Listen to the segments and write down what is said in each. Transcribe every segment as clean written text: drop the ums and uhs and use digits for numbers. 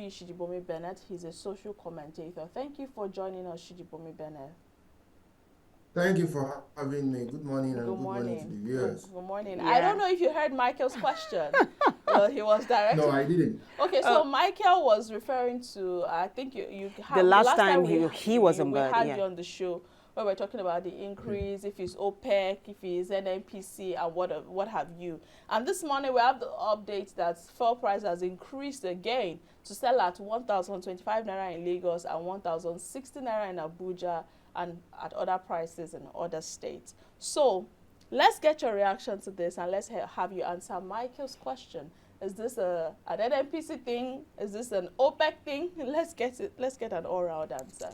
Adebiyi Sijibomi Benet. He's a social commentator. Thank you for joining us, Sijibomi Benet. Thank you for having me. Good morning and Good good morning to morning. the viewers. Good morning. Yeah. I don't know if you heard Michael's question. He was No, directing. I didn't. Okay, so Michael was referring to, I think you The last time we was on we board, had yeah. you on the show where we're talking about the increase, if it's OPEC, if it's NNPC, and what have you. And this morning we have the update that fuel price has increased again to sell at 1,025 naira in Lagos and 1,060 naira in Abuja, and at other prices in other states. So let's get your reaction to this, and let's have you answer Michael's question. Is this an NNPC thing? Is this an OPEC thing? Let's get an all-round answer.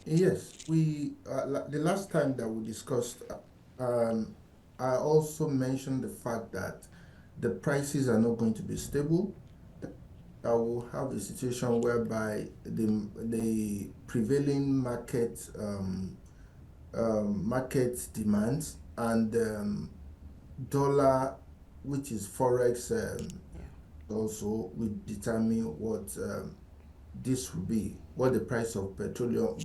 Yes, the last time that we discussed, um, I also mentioned the fact that the prices are not going to be stable. That will have a situation whereby the prevailing market demands and dollar, which is forex, also will determine what this will be, what the price of petroleum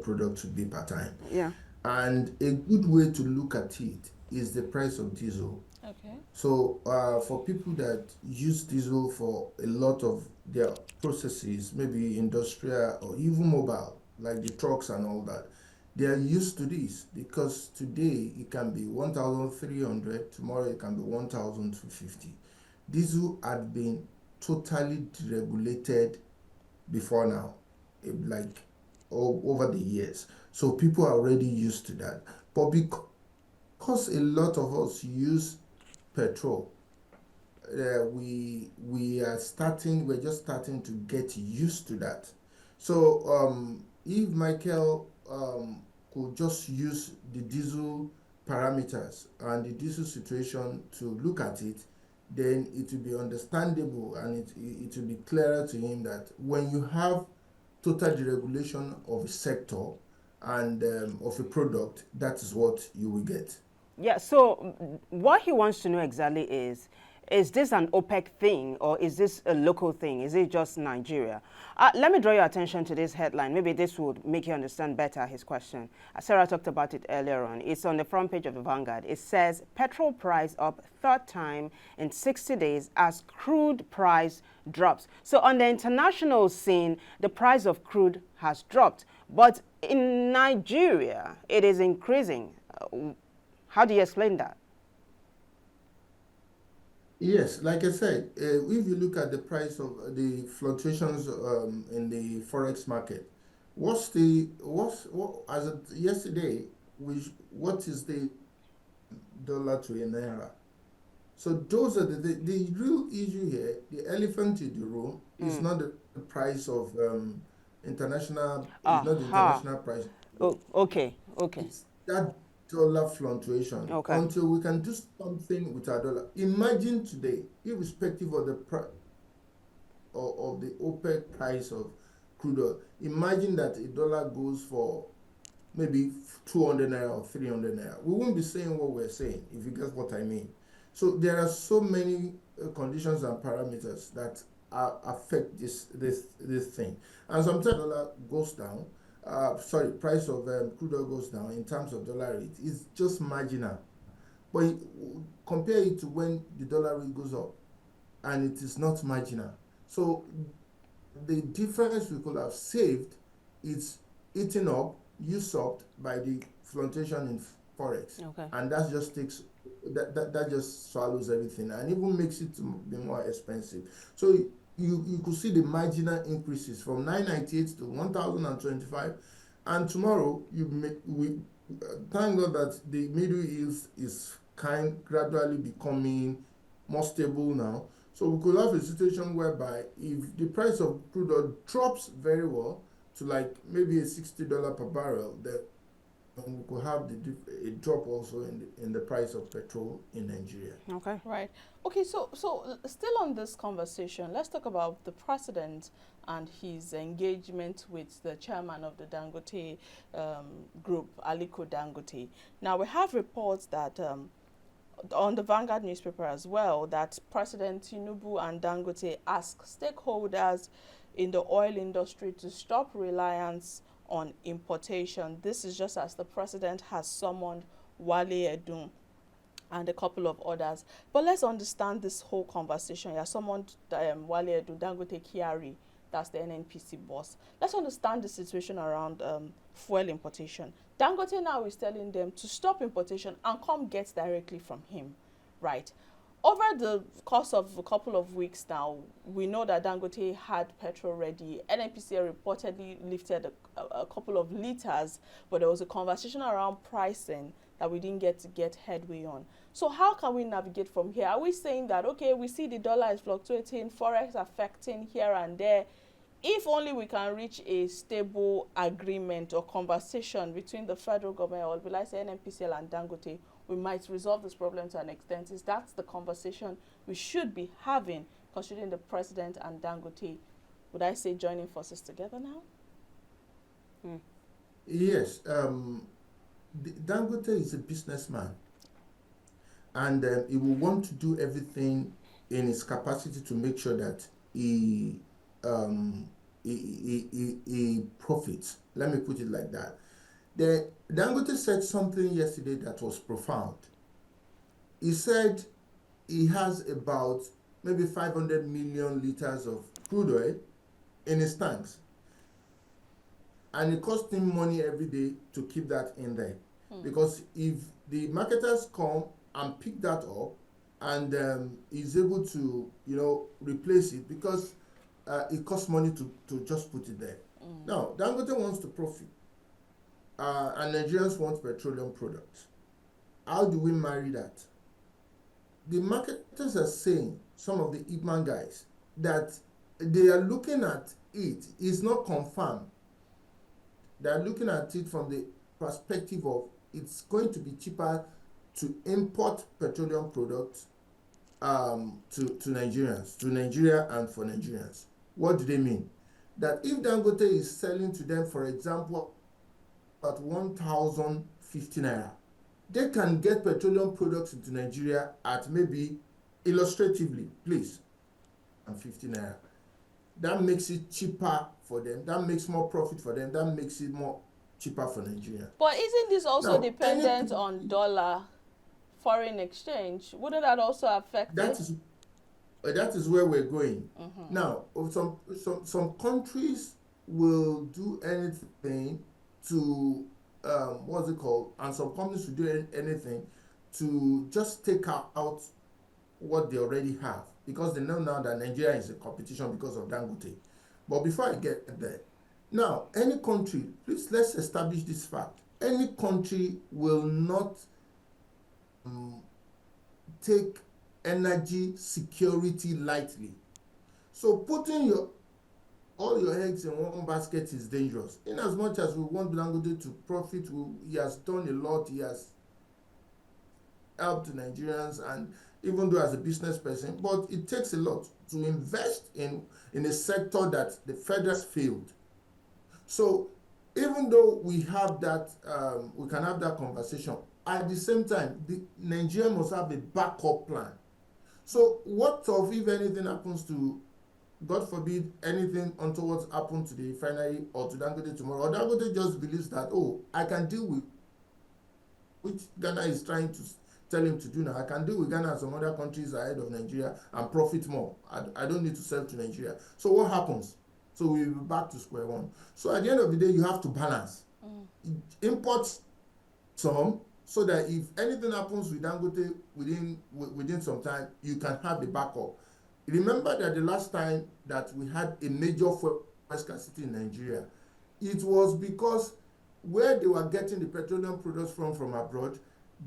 products will be per time. Yeah. And a good way to look at it is the price of diesel. Okay. So for people that use diesel for a lot of their processes, maybe industrial or even mobile, like the trucks and all that, they are used to this because today it can be 1,300, tomorrow it can be 1,250. Diesel had been totally deregulated before now, like over the years. So people are already used to that. But because a lot of us use petrol, we're just starting to get used to that. So if Michael could just use the diesel parameters and the diesel situation to look at it, then it will be understandable and it will be clearer to him that when you have total deregulation of a sector and of a product, that is what you will get. Yeah, so what he wants to know exactly is this an OPEC thing or is this a local thing? Is it just Nigeria? Let me draw your attention to this headline. Maybe this would make you understand better his question. Sarah talked about it earlier on. It's on the front page of the Vanguard. It says, petrol price up third time in 60 days as crude price drops. So on the international scene, the price of crude has dropped. But in Nigeria, it is increasing. How do you explain that? Yes, like I said, if you look at the price of the fluctuations in the forex market, as of yesterday, what is the dollar to a naira? So those are the real issue here. The elephant in the room is not the price of international. It's not the international price. Oh, okay. It's that dollar fluctuation. Okay. Until we can do something with our dollar. Imagine today, irrespective of the of the OPEC price of crude oil, imagine that a dollar goes for maybe 200 naira or 300 naira. We won't be saying what we're saying, if you get what I mean. So there are so many conditions and parameters that affect this thing. And sometimes dollar goes down. Price of crude oil goes down in terms of dollar rate. It's just marginal. But compare it to when the dollar rate goes up, and it is not marginal. So the difference we could have saved is eaten up, usurped by the fluctuation in forex. Okay. And that just takes that just swallows everything and even makes it to be more expensive. So you could see the marginal increases from 998 to 1025, and tomorrow thank God that the Middle East is gradually becoming more stable now. So we could have a situation whereby if the price of crude oil drops very well to like maybe a $60 per barrel, then we could have a drop also in the price of petrol in Nigeria. Okay. Right. Okay, so still on this conversation, let's talk about the president and his engagement with the chairman of the Dangote group, Aliko Dangote. Now, we have reports that on the Vanguard newspaper as well, that President Tinubu and Dangote ask stakeholders in the oil industry to stop reliance on importation. This is just as the president has summoned Wale Edun and a couple of others. But let's understand this whole conversation. Yeah, summoned Wale Edun, Dangote Kiari, that's the NNPC boss. Let's understand the situation around fuel importation. Dangote now is telling them to stop importation and come get directly from him, right? Over the course of a couple of weeks now, we know that Dangote had petrol ready. NNPC reportedly lifted a couple of liters, but there was a conversation around pricing that we didn't get headway on. So how can we navigate from here? Are we saying that, okay, we see the dollar is fluctuating, forex affecting here and there, if only we can reach a stable agreement or conversation between the federal government, or will I say NNPCL and Dangote, we might resolve this problem to an extent? Is that the conversation we should be having, considering the president and Dangote, would I say, joining forces together now? Yes, Dangote is a businessman, and he will want to do everything in his capacity to make sure that he profits. Let me put it like that. Dangote said something yesterday that was profound. He said he has about maybe 500 million liters of crude oil in his tanks, and it costs him money every day to keep that in there. Because if the marketers come and pick that up and is able to, replace it, because it costs money to just put it there. Now, Dangote wants to profit, and Nigerians want petroleum products. How do we marry that? The marketers are saying, some of the Ipman guys, that they are looking at it. It's not confirmed. They are looking at it from the perspective of it's going to be cheaper to import petroleum products to Nigerians, to Nigeria and for Nigerians. What do they mean? That if Dangote is selling to them, for example, at 1,050 naira, they can get petroleum products into Nigeria at maybe, illustratively, please, and 50 naira. That makes it cheaper for them. That makes more profit for them. That makes it more cheaper for Nigeria. But isn't this also Now, dependent on dollar foreign exchange? Wouldn't that also affect that it? That is where we're going. Now, some countries will do anything to what's it called, and some companies will do anything to just take out what they already have, because they know now that Nigeria is a competition because of Dangote. But before I get there, now any country, please let's establish this fact: any country will not take energy security lightly. So putting all your eggs in one basket is dangerous. In as much as we want Dangote to profit, he has done a lot. He has helped Nigerians, and even though as a business person, but it takes a lot to invest in a sector that the federals failed. So even though we have that, we can have that conversation, at the same time, Nigeria must have a backup plan. So what of if anything happens to, God forbid, anything untoward happen to the refinery or to Dangote tomorrow, or Dangote just believes that, I can deal with, which Ghana is trying to tell him to do now, I can deal with Ghana and some other countries ahead of Nigeria and profit more. I don't need to sell to Nigeria. So what happens? So we'll be back to square one. So at the end of the day, you have to balance. Import some, so that if anything happens with Dangote within some time, you can have the backup. Remember that the last time that we had a major fuel scarcity in Nigeria, it was because where they were getting the petroleum products from abroad,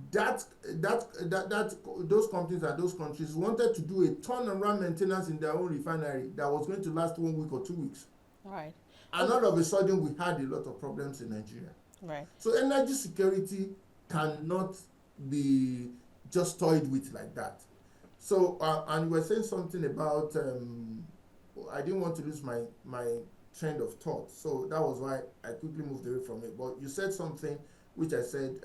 that those companies and those countries wanted to do a turnaround maintenance in their own refinery that was going to last 1 week or 2 weeks. Right. And all of a sudden, we had a lot of problems in Nigeria. Right. So energy security cannot be just toyed with like that. So, and we're saying something about, I didn't want to lose my train of thought. So that was why I quickly moved away from it. But you said something which I said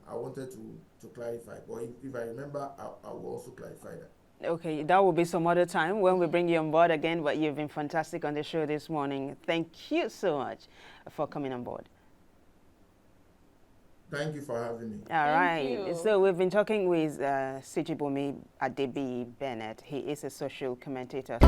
I wanted to clarify. But if I remember, I will also clarify that. Okay, that will be some other time when we bring you on board again, but you've been fantastic on the show this morning. Thank you so much for coming on board. Thank you for having me. All right. Thank you. So we've been talking with Sijibomi Adebiyi Benet. He is a social commentator.